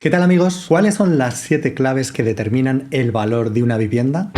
¿Qué tal, amigos? ¿Cuáles son las 7 claves que determinan el valor de una vivienda?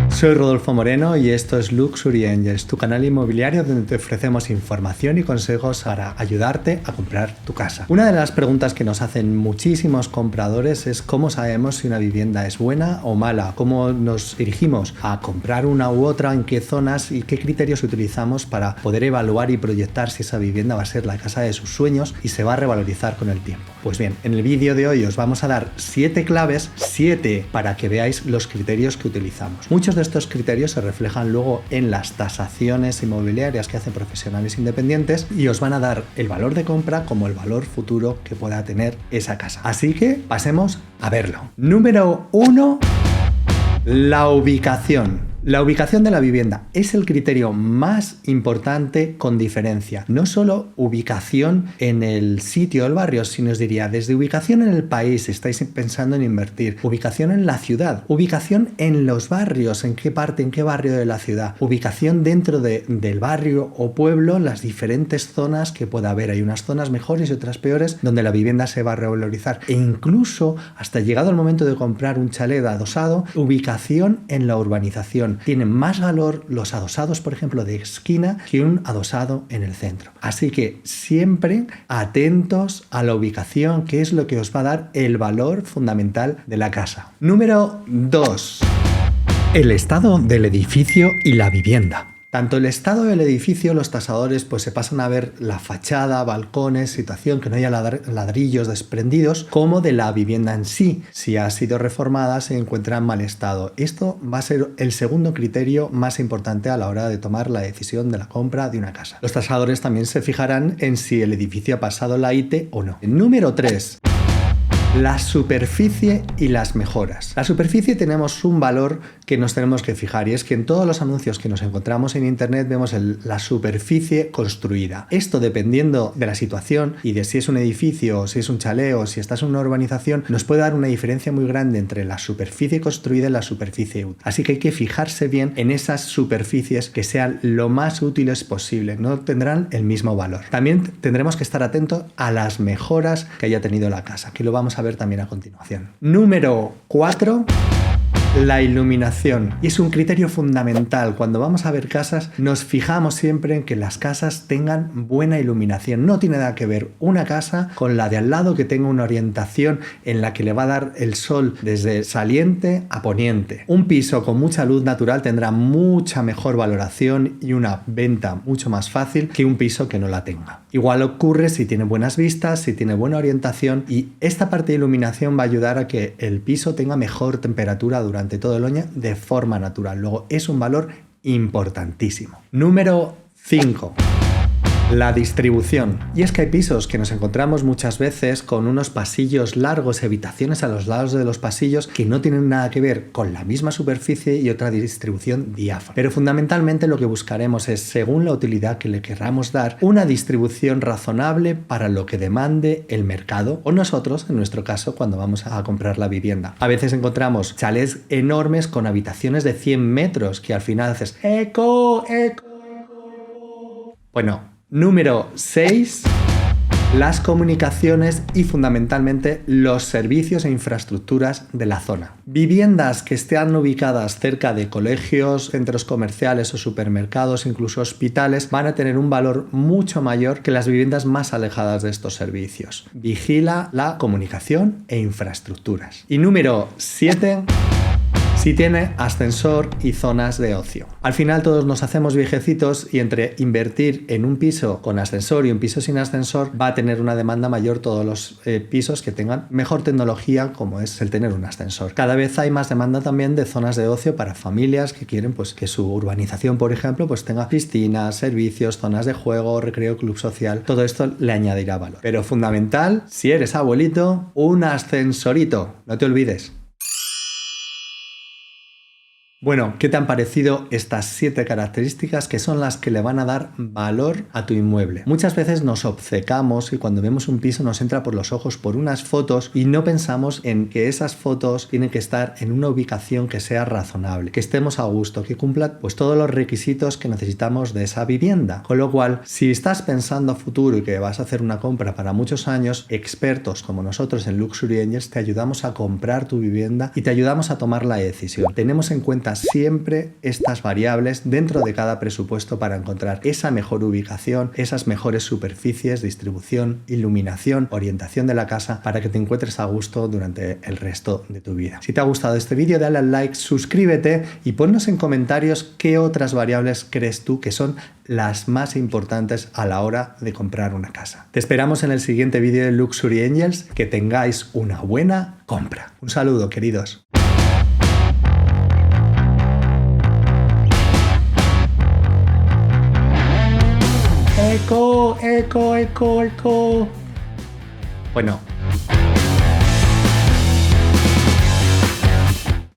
Soy Rodolfo Moreno y esto es Luxury Angels, tu canal inmobiliario donde te ofrecemos información y consejos para ayudarte a comprar tu casa. Una de las preguntas que nos hacen muchísimos compradores es cómo sabemos si una vivienda es buena o mala, cómo nos dirigimos a comprar una u otra, en qué zonas y qué criterios utilizamos para poder evaluar y proyectar si esa vivienda va a ser la casa de sus sueños y se va a revalorizar con el tiempo. Pues bien, en el vídeo de hoy os vamos a dar 7 claves, 7 para que veáis los criterios que utilizamos. Muchos de estos criterios se reflejan luego en las tasaciones inmobiliarias que hacen profesionales independientes y os van a dar el valor de compra como el valor futuro que pueda tener esa casa. Así que pasemos a verlo. Número 1. La ubicación. La ubicación de la vivienda es el criterio más importante con diferencia. No solo ubicación en el sitio del barrio, sino os diría desde ubicación en el país, si estáis pensando en invertir, ubicación en la ciudad, ubicación en los barrios, en qué parte, en qué barrio de la ciudad, ubicación dentro del barrio o pueblo, las diferentes zonas que pueda haber. Hay unas zonas mejores y otras peores donde la vivienda se va a revalorizar. E incluso, hasta llegado el momento de comprar un chalet adosado, ubicación en la urbanización. Tienen más valor los adosados, por ejemplo, de esquina que un adosado en el centro. Así que siempre atentos a la ubicación, que es lo que os va a dar el valor fundamental de la casa. Número 2. El estado del edificio y la vivienda. Tanto el estado del edificio, los tasadores pues se pasan a ver la fachada, balcones, situación, que no haya ladrillos desprendidos, como de la vivienda en sí. Si ha sido reformada, se encuentra en mal estado. Esto va a ser el segundo criterio más importante a la hora de tomar la decisión de la compra de una casa. Los tasadores también se fijarán en si el edificio ha pasado la IT o no. Número 3. La superficie y las mejoras. La superficie tenemos un valor que nos tenemos que fijar y es que en todos los anuncios que nos encontramos en internet vemos la superficie construida. Esto, dependiendo de la situación y de si es un edificio o si es un chalet o si estás en una urbanización, nos puede dar una diferencia muy grande entre la superficie construida y la superficie útil. Así que hay que fijarse bien en esas superficies que sean lo más útiles posible. No tendrán el mismo valor. También tendremos que estar atentos a las mejoras que haya tenido la casa, que lo vamos a ver también a continuación. Número 4. La iluminación. Y es un criterio fundamental. Cuando vamos a ver casas, nos fijamos siempre en que las casas tengan buena iluminación. No tiene nada que ver una casa con la de al lado que tenga una orientación en la que le va a dar el sol desde saliente a poniente. Un piso con mucha luz natural tendrá mucha mejor valoración y una venta mucho más fácil que un piso que no la tenga. Igual ocurre si tiene buenas vistas, si tiene buena orientación, y esta parte de iluminación va a ayudar a que el piso tenga mejor temperatura durante todo el año de forma natural. Luego es un valor importantísimo. Número 5. La distribución. Y es que hay pisos que nos encontramos muchas veces con unos pasillos largos, habitaciones a los lados de los pasillos que no tienen nada que ver con la misma superficie y otra distribución diáfana. Pero fundamentalmente lo que buscaremos es, según la utilidad que le querramos dar, una distribución razonable para lo que demande el mercado o nosotros, en nuestro caso, cuando vamos a comprar la vivienda. A veces encontramos chalets enormes con habitaciones de 100 metros que al final haces ¡eco! Bueno. Número 6. Las comunicaciones y fundamentalmente los servicios e infraestructuras de la zona. Viviendas que estén ubicadas cerca de colegios, centros comerciales o supermercados, incluso hospitales, van a tener un valor mucho mayor que las viviendas más alejadas de estos servicios. Vigila la comunicación e infraestructuras. Y número 7. Si tiene ascensor y zonas de ocio. Al final todos nos hacemos viejecitos y entre invertir en un piso con ascensor y un piso sin ascensor va a tener una demanda mayor todos los pisos que tengan mejor tecnología, como es el tener un ascensor. Cada vez hay más demanda también de zonas de ocio para familias que quieren pues que su urbanización, por ejemplo, pues tenga piscinas, servicios, zonas de juego, recreo, club social. Todo esto le añadirá valor. Pero fundamental, si eres abuelito, un ascensorito. No te olvides. Bueno, ¿qué te han parecido estas 7 características que son las que le van a dar valor a tu inmueble? Muchas veces nos obcecamos y cuando vemos un piso nos entra por los ojos por unas fotos y no pensamos en que esas fotos tienen que estar en una ubicación que sea razonable, que estemos a gusto, que cumpla pues todos los requisitos que necesitamos de esa vivienda. Con lo cual, si estás pensando a futuro y que vas a hacer una compra para muchos años, expertos como nosotros en Luxury Angels te ayudamos a comprar tu vivienda y te ayudamos a tomar la decisión. Tenemos en cuenta siempre estas variables dentro de cada presupuesto para encontrar esa mejor ubicación, esas mejores superficies, distribución, iluminación, orientación de la casa para que te encuentres a gusto durante el resto de tu vida. Si te ha gustado este vídeo, dale al like, suscríbete y ponnos en comentarios qué otras variables crees tú que son las más importantes a la hora de comprar una casa. Te esperamos en el siguiente vídeo de Luxury Angels. Que tengáis una buena compra. Un saludo, queridos. Eco. Bueno,